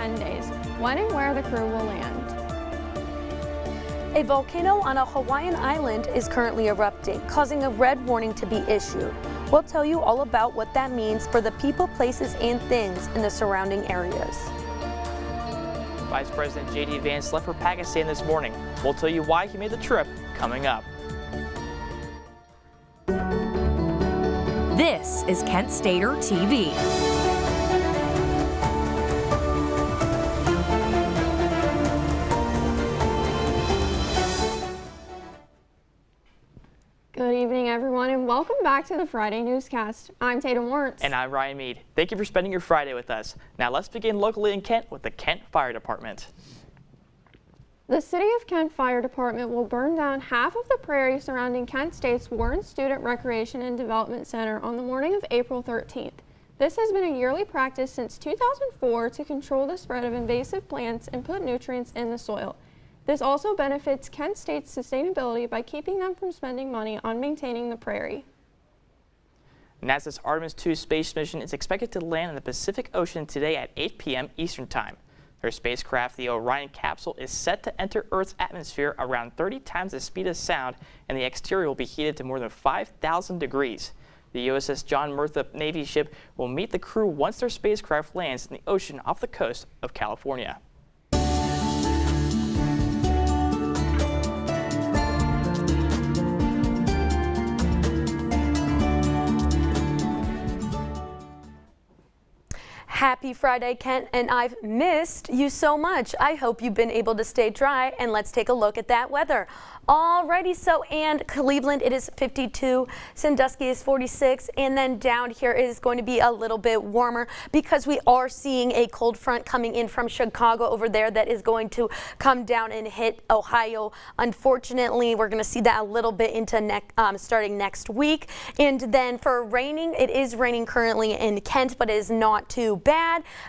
10 days. When and where the crew will land. A volcano on a Hawaiian island is currently erupting, causing a red warning to be issued. We'll tell you all about what that means for the people, places, and things in the surrounding areas. Vice President J.D. Vance left for Pakistan this morning. We'll tell you why he made the trip coming up. This is Kent Stater TV. Good evening, everyone, and welcome back to the Friday Newscast. I'm Tatum Warrants. And I'm Ryan Mead. Thank you for spending your Friday with us. Now let's begin locally in Kent with the Kent Fire Department. The City of Kent Fire Department will burn down half of the prairie surrounding Kent State's Warren Student Recreation and Development Center on the morning of April 13th. This has been a yearly practice since 2004 to control the spread of invasive plants and put nutrients in the soil. This also benefits Kent State's sustainability by keeping them from spending money on maintaining the prairie. NASA's Artemis II space mission is expected to land in the Pacific Ocean today at 8 p.m. Eastern Time. Their spacecraft, the Orion capsule, is set to enter Earth's atmosphere around 30 times the speed of sound, and the exterior will be heated to more than 5,000 degrees. The USS John Murtha Navy ship will meet the crew once their spacecraft lands in the ocean off the coast of California. Happy Friday, Kent, and I've missed you so much. I hope you've been able to stay dry, and let's take a look at that weather. Alrighty, so and Cleveland, it is 52, Sandusky is 46, and then down here it is going to be a little bit warmer because we are seeing a cold front coming in from Chicago over there that is going to come down and hit Ohio. Unfortunately, we're going to see that a little bit into starting next week. And then for raining, it is raining currently in Kent, but it is not too bad.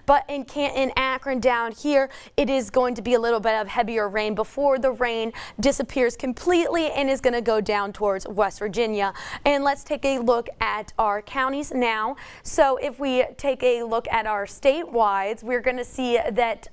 But in Canton, Akron down here, it is going to be a little bit of heavier rain before the rain disappears completely and is going to go down towards West Virginia. And let's take a look at our counties now. So if we take a look at our statewide, we're going to see that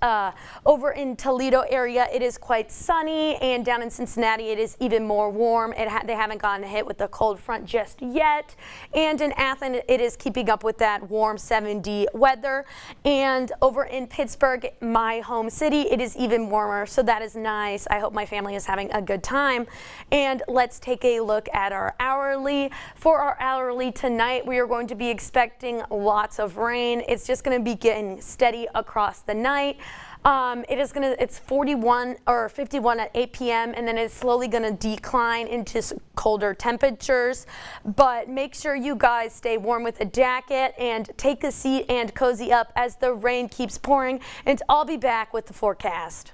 over in Toledo area it is quite sunny, and down in Cincinnati it is even more warm. They haven't gotten hit with the cold front just yet. And in Athens it is keeping up with that warm 70 weather. And over in Pittsburgh, my home city, it is even warmer, so that is nice. I hope my family is having a good time. And let's take a look at our hourly. For our hourly tonight, we are going to be expecting lots of rain. It's just going to be getting steady across the night. It's 41 or 51 at 8 p.m. and then it's slowly going to decline into colder temperatures. But make sure you guys stay warm with a jacket and take a seat and cozy up as the rain keeps pouring. And I'll be back with the forecast.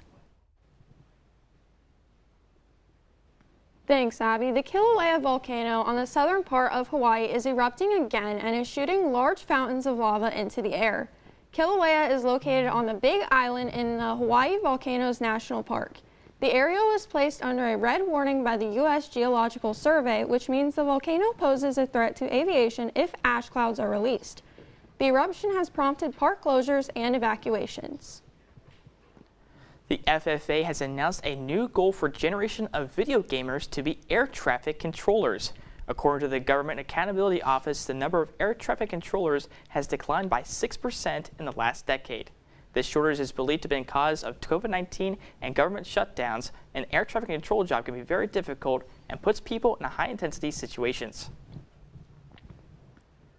Thanks, Abby. The Kilauea volcano on the southern part of Hawaii is erupting again and is shooting large fountains of lava into the air. Kilauea is located on the Big Island in the Hawaii Volcanoes National Park. The area was placed under a red warning by the U.S. Geological Survey, which means the volcano poses a threat to aviation if ash clouds are released. The eruption has prompted park closures and evacuations. The FFA has announced a new goal for generation of video gamers to be air traffic controllers. According to the Government Accountability Office, the number of air traffic controllers has declined by 6% in the last decade. This shortage is believed to have been caused of COVID-19 and government shutdowns. An air traffic control job can be very difficult and puts people in high-intensity situations.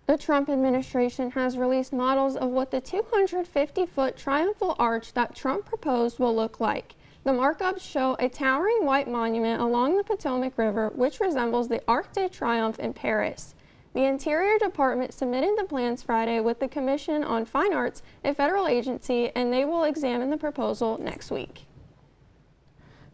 The Trump administration has released models of what the 250-foot triumphal arch that Trump proposed will look like. The markups show a towering white monument along the Potomac River, which resembles the Arc de Triomphe in Paris. The Interior Department submitted the plans Friday with the Commission on Fine Arts, a federal agency, and they will examine the proposal next week.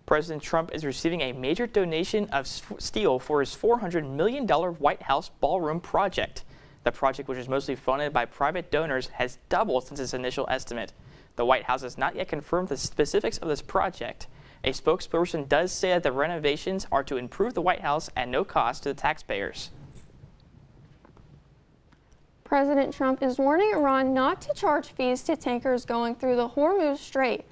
President Trump is receiving a major donation of steel for his $400 million White House ballroom project. The project, which is mostly funded by private donors, has doubled since its initial estimate. The White House has not yet confirmed the specifics of this project. A spokesperson does say that the renovations are to improve the White House at no cost to the taxpayers. President Trump is warning Iran not to charge fees to tankers going through the Hormuz Strait.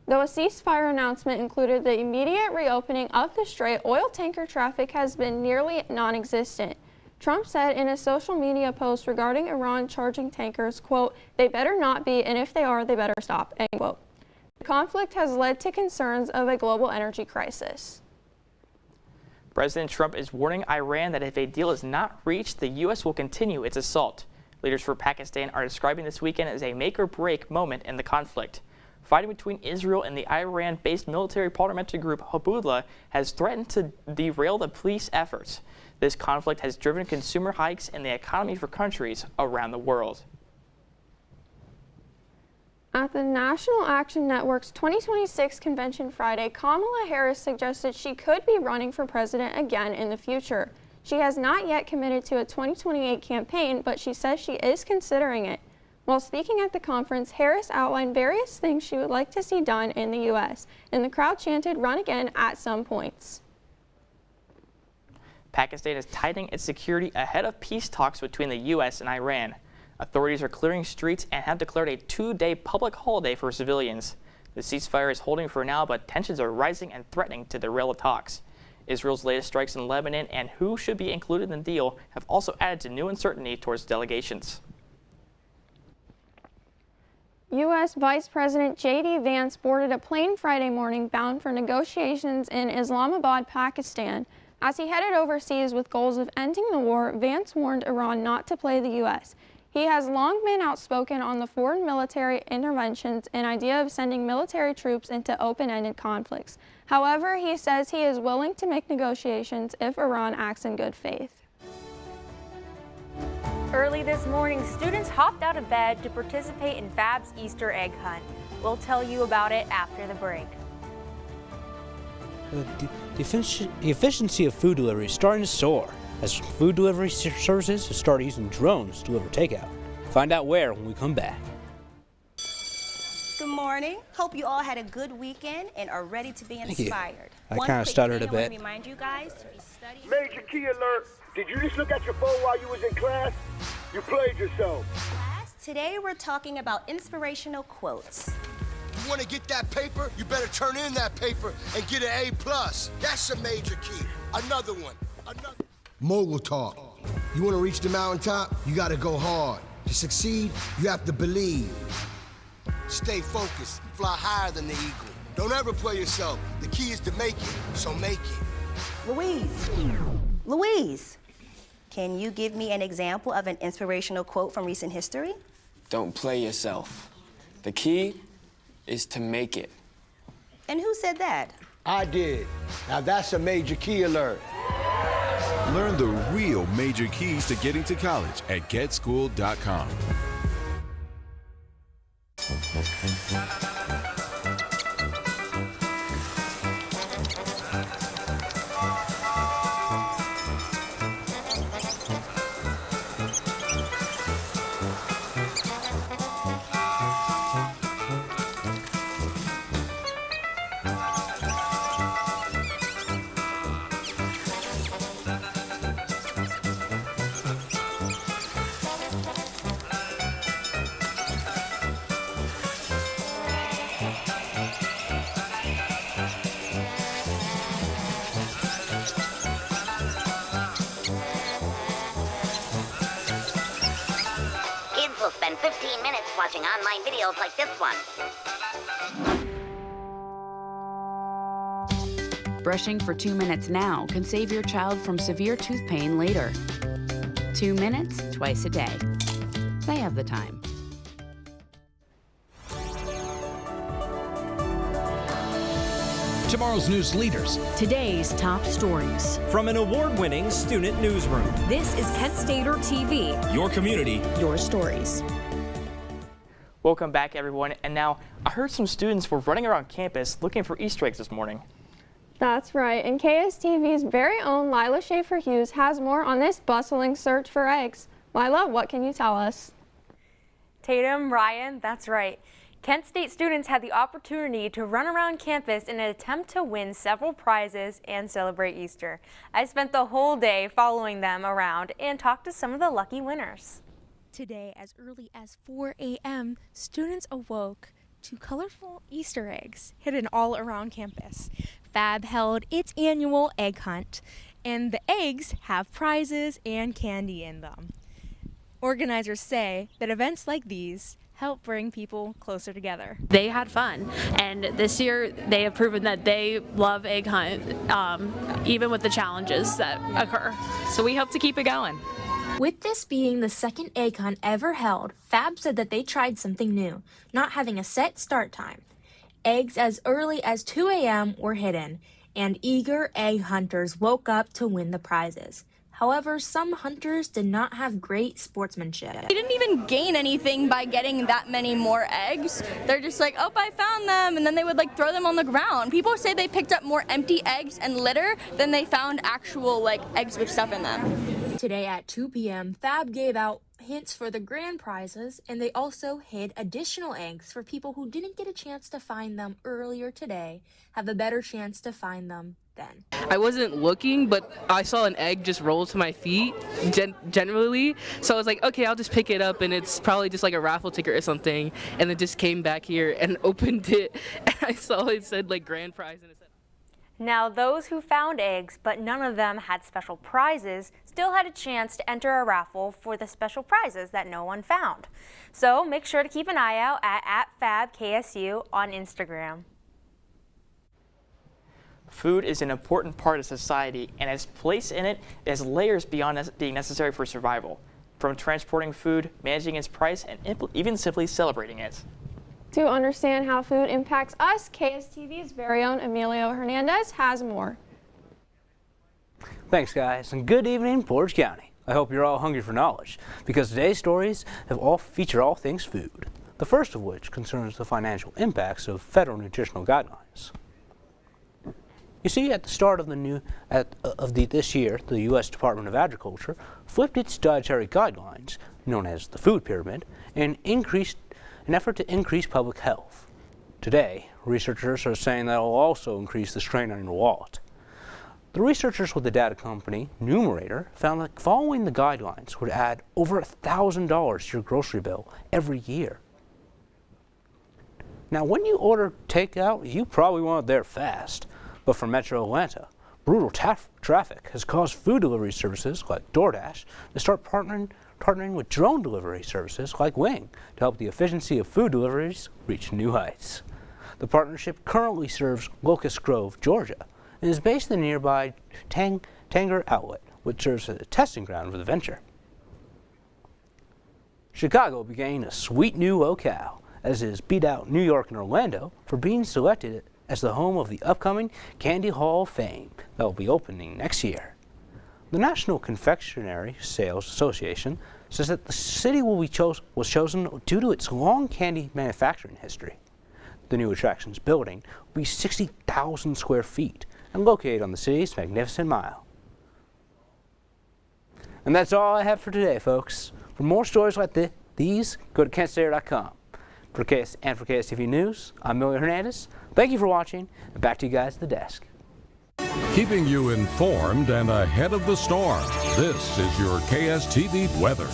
Though a ceasefire announcement included the immediate reopening of the strait, oil tanker traffic has been nearly non-existent. Trump said in a social media post regarding Iran charging tankers, quote, "They better not be, and if they are, they better stop," end quote. The conflict has led to concerns of a global energy crisis. President Trump is warning Iran that if a deal is not reached, the U.S. will continue its assault. Leaders for Pakistan are describing this weekend as a make-or-break moment in the conflict. Fighting between Israel and the Iran-based military parliamentary group Hezbollah has threatened to derail the peace efforts. This conflict has driven consumer hikes in the economy for countries around the world. At the National Action Network's 2026 convention Friday, Kamala Harris suggested she could be running for president again in the future. She has not yet committed to a 2028 campaign, but she says she is considering it. While speaking at the conference, Harris outlined various things she would like to see done in the U.S., and the crowd chanted, "Run again" at some points. Pakistan is tightening its security ahead of peace talks between the U.S. and Iran. Authorities are clearing streets and have declared a 2-day public holiday for civilians. The ceasefire is holding for now, but tensions are rising and threatening to derail the talks. Israel's latest strikes in Lebanon and who should be included in the deal have also added to new uncertainty towards delegations. U.S. Vice President J.D. Vance boarded a plane Friday morning bound for negotiations in Islamabad, Pakistan. As he headed overseas with goals of ending the war, Vance warned Iran not to play the U.S. He has long been outspoken on the foreign military interventions and idea of sending military troops into open-ended conflicts. However, he says he is willing to make negotiations if Iran acts in good faith. Early this morning, students hopped out of bed to participate in Fab's Easter egg hunt. We'll tell you about it after the break. The efficiency of food delivery is starting to soar as food delivery services have started using drones to deliver takeout. Find out where when we come back. Good morning. Hope you all had a good weekend and are ready to be inspired. I kind of stuttered a bit. I want to remind you guys to be studying. Major key alert. Did you just look at your phone while you was in class? You played yourself. Class, today we're talking about inspirational quotes. You want to get that paper? You better turn in that paper and get an A+. That's a major key. Another one. Mogul talk. You want to reach the mountaintop? You got to go hard. To succeed, you have to believe. Stay focused. Fly higher than the eagle. Don't ever play yourself. The key is to make it, so make it. Louise, can you give me an example of an inspirational quote from recent history? Don't play yourself. The key is to make it. And who said that? I did. Now that's a major key alert. Learn the real major keys to getting to college at getschool.com. Will spend 15 minutes watching online videos like this one. Brushing for 2 minutes now can save your child from severe tooth pain later. 2 minutes, twice a day. They have the time. Tomorrow's news leaders. Today's top stories. From an award-winning student newsroom. This is Kent Stater TV. Your community. Your stories. Welcome back, everyone. And now, I heard some students were running around campus looking for Easter eggs this morning. That's right, and KSTV's very own Lila Schaefer-Hughes has more on this bustling search for eggs. Lila, what can you tell us? Tatum, Ryan, that's right. Kent State students had the opportunity to run around campus in an attempt to win several prizes and celebrate Easter. I spent the whole day following them around and talked to some of the lucky winners. Today, as early as 4 a.m., students awoke to colorful Easter eggs hidden all around campus. FAB held its annual egg hunt, and the eggs have prizes and candy in them. Organizers say that events like these help bring people closer together. They had fun, and this year they have proven that they love egg hunt, even with the challenges that occur. So we hope to keep it going. With this being the second egg hunt ever held, FAB said that they tried something new, not having a set start time. Eggs as early as 2 a.m. were hidden, and eager egg hunters woke up to win the prizes. However, some hunters did not have great sportsmanship. They didn't even gain anything by getting that many more eggs. They're just like, oh, I found them, and then they would like throw them on the ground. People say they picked up more empty eggs and litter than they found actual like eggs with stuff in them. Today at 2 p.m., FAB gave out hints for the grand prizes, and they also hid additional eggs for people who didn't get a chance to find them earlier today, have a better chance to find them then. I wasn't looking, but I saw an egg just roll to my feet, generally, so I was like, okay, I'll just pick it up, and it's probably just like a raffle ticket or something, and then just came back here and opened it, and I saw it said like grand prize, and it said. Now, those who found eggs, but none of them had special prizes, still had a chance to enter a raffle for the special prizes that no one found. So make sure to keep an eye out at @FabKSU on Instagram. Food is an important part of society, and its place in it has layers beyond being necessary for survival. From transporting food, managing its price, and even simply celebrating it. To understand how food impacts us, KSTV's very own Emilio Hernandez has more. Thanks, guys, and good evening, Portage County. I hope you're all hungry for knowledge, because today's stories feature all things food. The first of which concerns the financial impacts of federal nutritional guidelines. You see, at the start of this year, the U.S. Department of Agriculture flipped its dietary guidelines, known as the food pyramid, and increased an effort to increase public health. Today, researchers are saying that it will also increase the strain on your wallet. The researchers with the data company Numerator found that following the guidelines would add over $1,000 to your grocery bill every year. Now, when you order takeout, you probably want it there fast. But for Metro Atlanta, brutal traffic has caused food delivery services like DoorDash to start partnering with drone delivery services like Wing to help the efficiency of food deliveries reach new heights. The partnership currently serves Locust Grove, Georgia, and is based in the nearby Tanger Outlet, which serves as a testing ground for the venture. Chicago became a sweet new locale, as is beat out New York and Orlando for being selected as the home of the upcoming Candy Hall of Fame that will be opening next year. The National Confectionery Sales Association says that the city was chosen due to its long candy manufacturing history. The new attractions building will be 60,000 square feet and located on the city's Magnificent Mile. And that's all I have for today, folks. For more stories like these, go to KSTV.com. For KSTV News, I'm Emilio Hernandez. Thank you for watching, and back to you guys at the desk. Keeping you informed and ahead of the storm, this is your KSTV weather.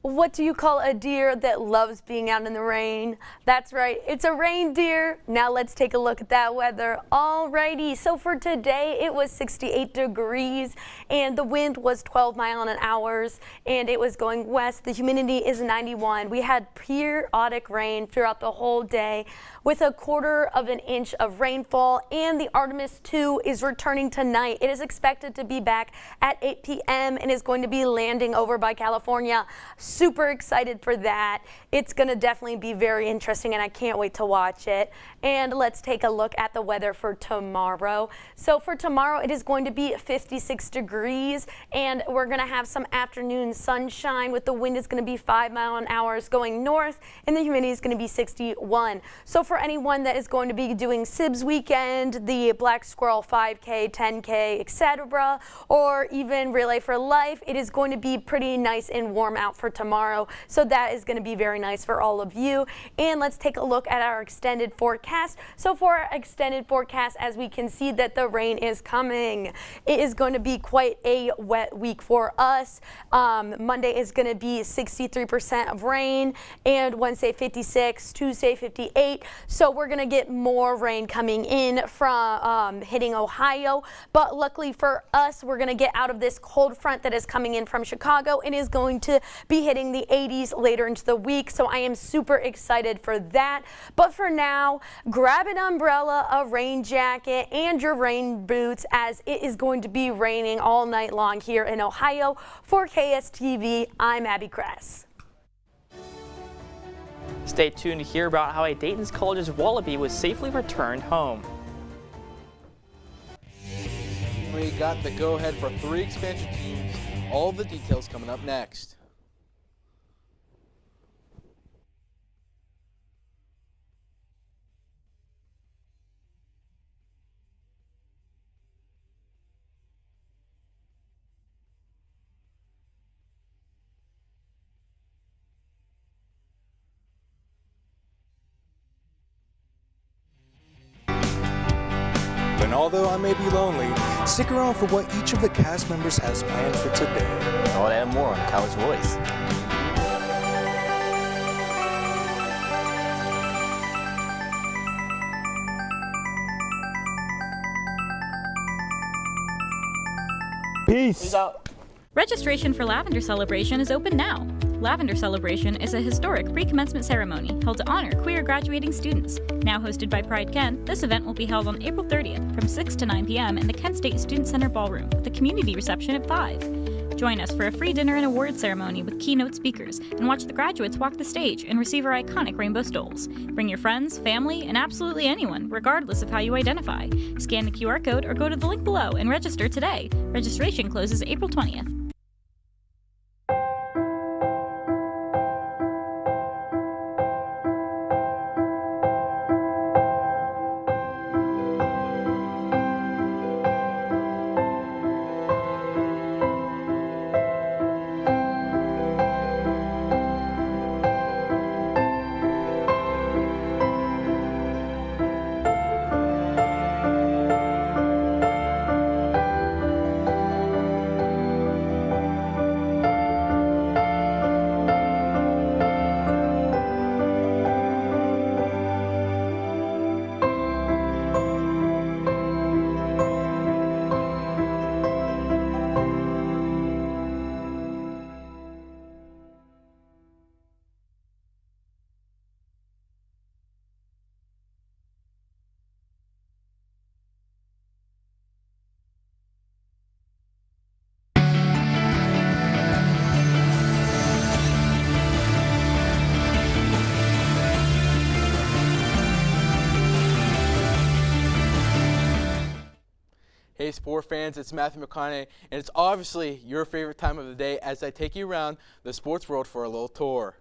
What do you call a deer that loves being out in the rain? That's right, it's a reindeer. Now let's take a look at that weather. Alrighty, so for today it was 68 degrees and the wind was 12 miles an hour and it was going west. The humidity is 91. We had periodic rain throughout the whole day with 1/4 inch of rainfall, and the Artemis II is returning tonight. It is expected to be back at 8 p.m. and is going to be landing over by California. Super excited for that. It's going to definitely be very interesting and I can't wait to watch it. And let's take a look at the weather for tomorrow. So for tomorrow it is going to be 56 degrees and we're going to have some afternoon sunshine with the wind is going to be 5 miles an hour going north and the humidity is going to be 61. So for anyone that is going to be doing SIBS weekend, the Black Squirrel 5K, 10K, etc., or even Relay for Life, it is going to be pretty nice and warm out for tomorrow. tomorrow. So that is going to be very nice for all of you. And let's take a look at our extended forecast. So for our extended forecast, as we can see that the rain is coming, it is going to be quite a wet week for us. Monday is going to be 63% of rain, and Wednesday 56, Tuesday 58. So we're going to get more rain coming in from hitting Ohio. But luckily for us, we're going to get out of this cold front that is coming in from Chicago and is going to be hitting the 80s later into the week. So I am super excited for that. But for now, grab an umbrella, a rain jacket, and your rain boots, as it is going to be raining all night long here in Ohio. For KSTV, I'm Abby Kress. Stay tuned to hear about how a Dayton College's Wallaby was safely returned home. We got the go-ahead for 3 expansion teams. All the details coming up next. And although I may be lonely, stick around for what each of the cast members has planned for today. All that and more on College Voice. Peace out. Registration for Lavender Celebration is open now. Lavender Celebration is a historic pre-commencement ceremony held to honor queer graduating students. Now hosted by Pride Kent, this event will be held on April 30th from 6 to 9 p.m. in the Kent State Student Center Ballroom with a community reception at 5. Join us for a free dinner and award ceremony with keynote speakers and watch the graduates walk the stage and receive our iconic rainbow stoles. Bring your friends, family, and absolutely anyone, regardless of how you identify. Scan the QR code or go to the link below and register today. Registration closes April 20th. Hey sport fans, it's Matthew McConaughey, and it's obviously your favorite time of the day as I take you around the sports world for a little tour.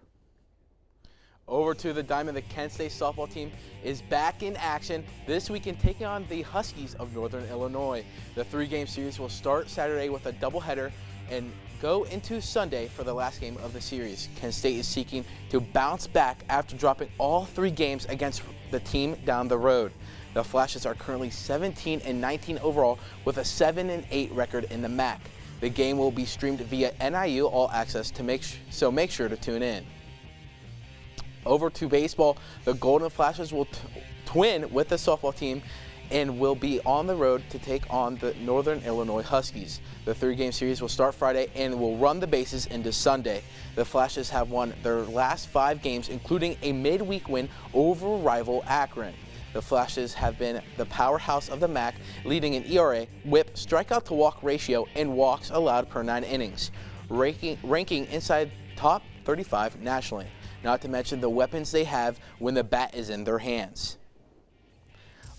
Over to the diamond, the Kent State softball team is back in action this weekend, taking on the Huskies of Northern Illinois. The 3-game series will start Saturday with a doubleheader and go into Sunday for the last game of the series. Kent State is seeking to bounce back after dropping all 3 games against the team down the road. The Flashes are currently 17-19 overall with a 7-8 record in the MAC. The game will be streamed via NIU All Access, so make sure to tune in. Over to baseball, the Golden Flashes will twin with the softball team and will be on the road to take on the Northern Illinois Huskies. The 3-game series will start Friday and will run the bases into Sunday. The Flashes have won their last 5 games, including a midweek win over rival Akron. The Flashes have been the powerhouse of the MAC, leading in ERA, WHIP, strikeout to walk ratio, and walks allowed per 9 innings, ranking inside top 35 nationally. Not to mention the weapons they have when the bat is in their hands.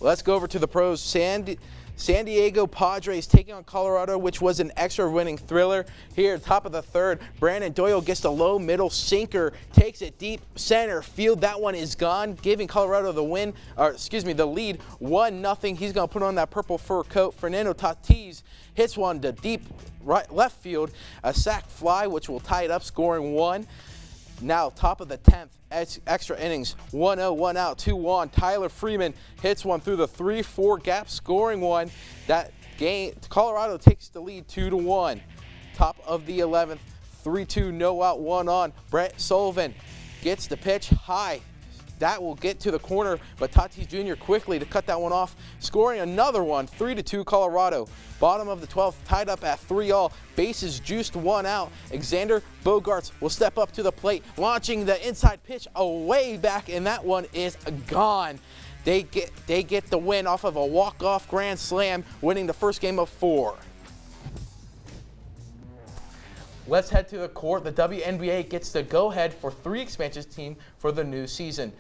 Let's go over to the pros. San Diego Padres taking on Colorado, which was an extra winning thriller. Here, top of the 3rd, Brandon Doyle gets the low middle sinker, takes it deep center field. That one is gone, giving Colorado the lead 1-0. He's going to put on that purple fur coat. Fernando Tatis hits one to deep left field, a sac fly, which will tie it up, scoring 1. Now, top of the 10th, extra innings, 1-0, 1 out, 2 on. Tyler Freeman hits one through the 3-4 gap, scoring one. That game, Colorado takes the lead 2-1. Top of the 11th, 3-2, no out, 1 on. Brett Sullivan gets the pitch high. That will get to the corner, but Tatis Jr. quickly to cut that one off, scoring another one, 3-2 Colorado. Bottom of the 12th, tied up at 3-all. Bases juiced, 1 out. Xander Bogaerts will step up to the plate, launching the inside pitch away back, and that one is gone. They get the win off of a walk-off grand slam, winning the first game of 4. Let's head to the court. The WNBA gets the go-ahead for 3 expansion teams for the new season.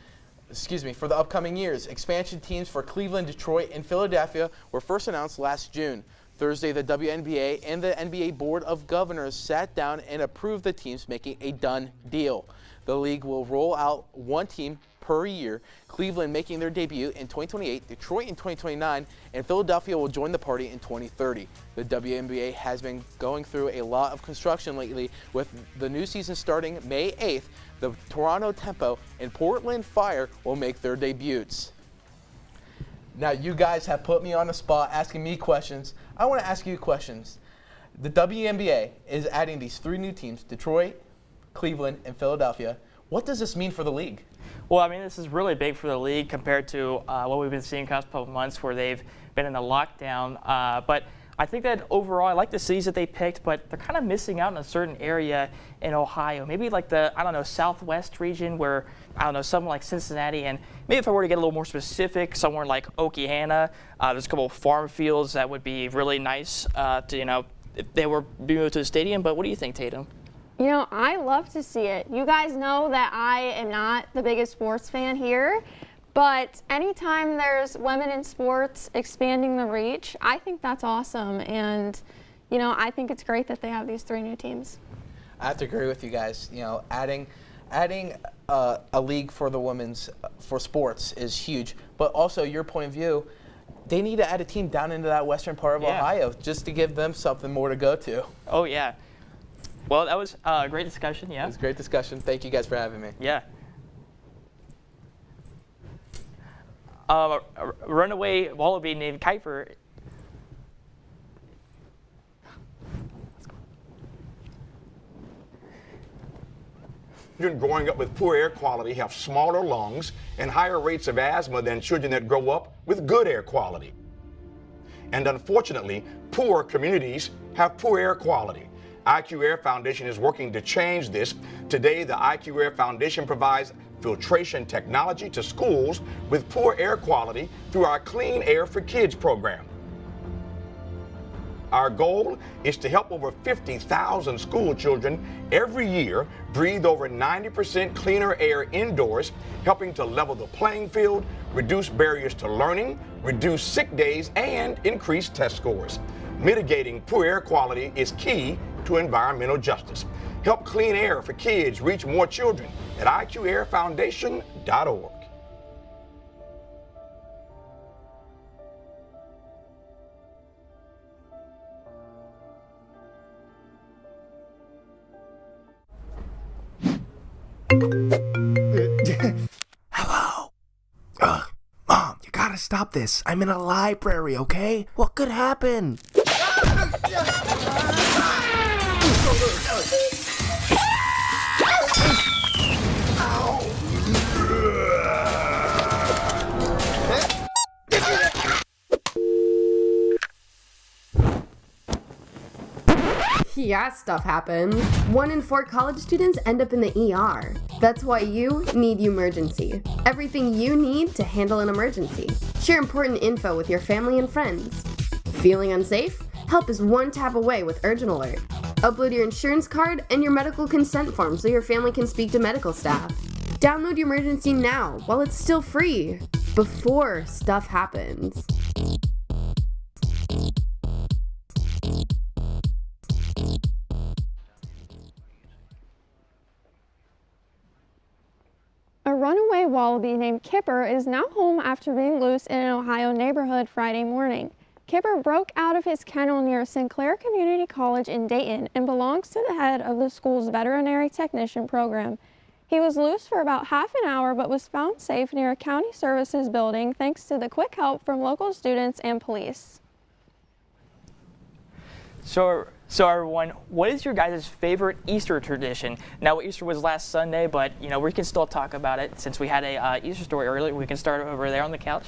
For the upcoming years. Expansion teams for Cleveland, Detroit, and Philadelphia were first announced last June. Thursday, the WNBA and the NBA Board of Governors sat down and approved the teams, making a done deal. The league will roll out 1 team per year, Cleveland making their debut in 2028, Detroit in 2029, and Philadelphia will join the party in 2030. The WNBA has been going through a lot of construction lately, with the new season starting May 8th. The Toronto Tempo and Portland Fire will make their debuts. Now, you guys have put me on the spot asking me questions. I want to ask you questions. The WNBA is adding these 3 new teams, Detroit, Cleveland, and Philadelphia. What does this mean for the league? Well, I mean, this is really big for the league compared to what we've been seeing the past couple of months where they've been in a lockdown. But I think that overall, I like the cities that they picked, but they're kind of missing out in a certain area in Ohio. Maybe like the, I don't know, southwest region where, I don't know, somewhere like Cincinnati. And maybe if I were to get a little more specific, somewhere like Okeana, there's a couple of farm fields that would be really nice to, you know, if they were moved to the stadium. But what do you think, Tatum? You know, I love to see it. You guys know that I am not the biggest sports fan here, but anytime there's women in sports expanding the reach, I think that's awesome. And, you know, I think it's great that they have these 3 new teams. I have to agree with you guys. You know, adding a league for the women's for sports is huge. But also, your point of view, they need to add a team down into that western part of Ohio just to give them something more to go to. Oh, yeah. Well, that was a great discussion, yeah. It was a great discussion. Thank you guys for having me. Yeah. A runaway wallaby named Kuiper. Children growing up with poor air quality have smaller lungs and higher rates of asthma than children that grow up with good air quality. And unfortunately, poor communities have poor air quality. IQ Air Foundation is working to change this. Today, the IQ Air Foundation provides filtration technology to schools with poor air quality through our Clean Air for Kids program. Our goal is to help over 50,000 school children every year breathe over 90% cleaner air indoors, helping to level the playing field, reduce barriers to learning, reduce sick days, and increase test scores. Mitigating poor air quality is key to environmental justice. Help Clean Air for Kids reach more children at IQAirFoundation.org. Hello. Mom, you gotta stop this. I'm in a library, okay? What could happen? Yeah, stuff happens. 1 in 4 college students end up in the ER. That's why you need Emergency. Everything you need to handle an emergency. Share important info with your family and friends. Feeling unsafe? Help is 1 tap away with Urgent Alert. Upload your insurance card and your medical consent form so your family can speak to medical staff. Download Emergency now while it's still free, before stuff happens. A runaway wallaby named Kipper is now home after being loose in an Ohio neighborhood Friday morning. Kipper broke out of his kennel near Sinclair Community College in Dayton and belongs to the head of the school's veterinary technician program. He was loose for about half an hour but was found safe near a county services building thanks to the quick help from local students and police. So everyone, what is your guys' favorite Easter tradition? Now, Easter was last Sunday, but we can still talk about it since we had a Easter story earlier. We can start over there on the couch.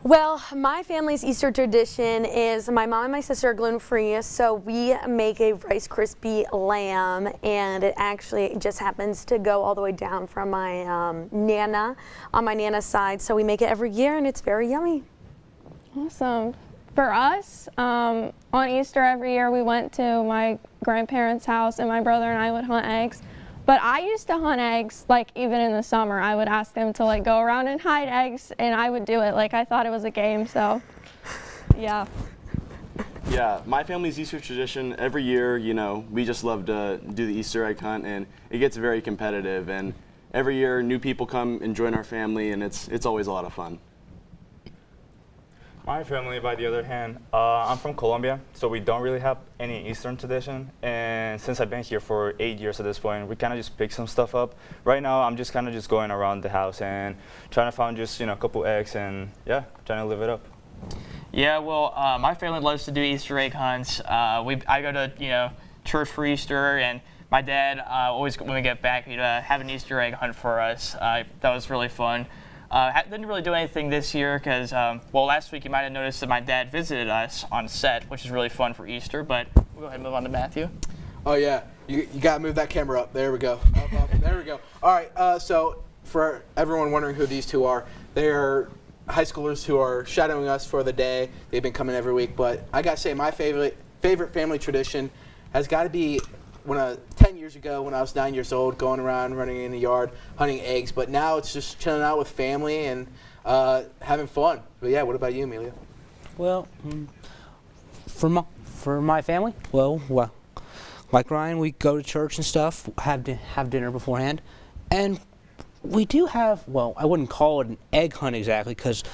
Well, my family's Easter tradition is my mom and my sister are gluten-free, so we make a Rice Krispie lamb, and it actually just happens to go all the way down from my Nana, on my Nana's side, so we make it every year, and it's very yummy. Awesome. For us, on Easter every year we went to my grandparents' house and my brother and I would hunt eggs. But I used to hunt eggs, like, even in the summer. I would ask them to, like, go around and hide eggs, and I would do it. Like, I thought it was a game, so, yeah. Yeah, my family's Easter tradition, every year, we just love to do the Easter egg hunt, and it gets very competitive. And every year, new people come and join our family, and it's always a lot of fun. My family, by the other hand, I'm from Colombia, so we don't really have any Eastern tradition. And since I've been here for 8 years at this point, we kind of just pick some stuff up. Right now, I'm just kind of just going around the house and trying to find just a couple eggs and trying to live it up. Yeah, well, my family loves to do Easter egg hunts. I go to church for Easter, and my dad always when we get back he'd have an Easter egg hunt for us. That was really fun. Didn't really do anything this year because, last week you might have noticed that my dad visited us on set, which is really fun for Easter, but we'll go ahead and move on to Matthew. Oh, yeah. You got to move that camera up. There we go. Up. There we go. All right. So for everyone wondering who these two are, they are high schoolers who are shadowing us for the day. They've been coming every week. But I got to say, my favorite family tradition has got to be 10 years ago when I was 9 years old, going around, running in the yard, hunting eggs. But now it's just chilling out with family and having fun. But yeah, what about you, Amelia? Well, for my family, well, like Ryan, we go to church and stuff, have dinner beforehand, and we do have, I wouldn't call it an egg hunt exactly, because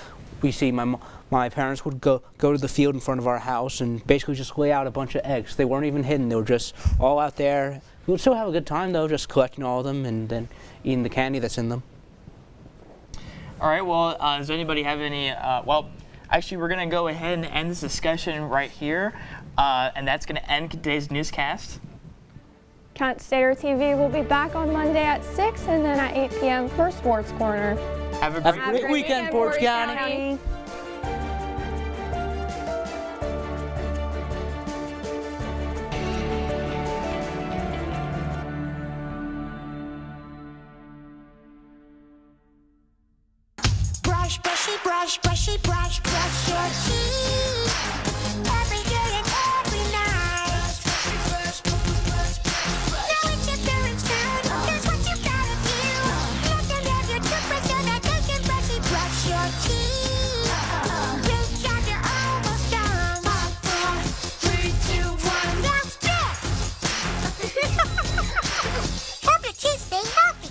we see my parents would go to the field in front of our house and basically just lay out a bunch of eggs. They weren't even hidden. They were just all out there. We would still have a good time, though, just collecting all of them and then eating the candy that's in them. All right, well, does anybody have any, actually, we're going to go ahead and end this discussion right here, and that's going to end today's newscast. Kent Stater TV will be back on Monday at 6 and then at 8 p.m. for Sports Corner. Have a great weekend, Portage County. Brush your teeth every day and every night. Now it's your parents' turn. Here's what you gotta do. You have to have your toothbrush so that they can brush your teeth. Good job, you're almost done. 5, 4, 3, 2, 1. That's it. Help your teeth stay healthy.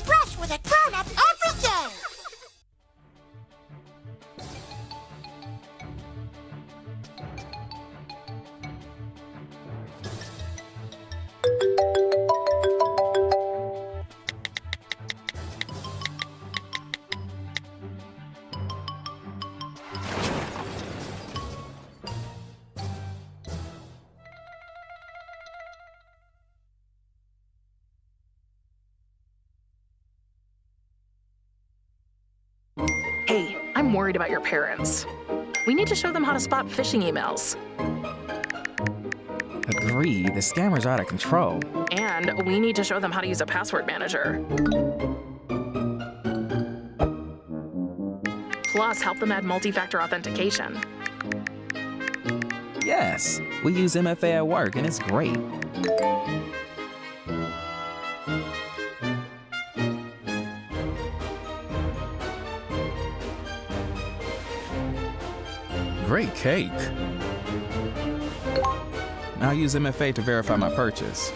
Brush with a grown-up every day. Hey, I'm worried about your parents. We need to show them how to spot phishing emails. Agree, the scammers are out of control. And we need to show them how to use a password manager. Plus, help them add multi-factor authentication. Yes, we use MFA at work and it's great. Great cake. I'll use MFA to verify my purchase.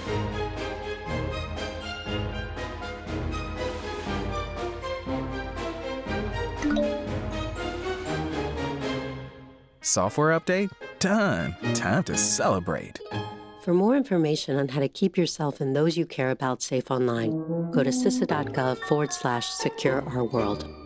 Software update? Done. Time to celebrate. For more information on how to keep yourself and those you care about safe online, go to CISA.gov/secure our world.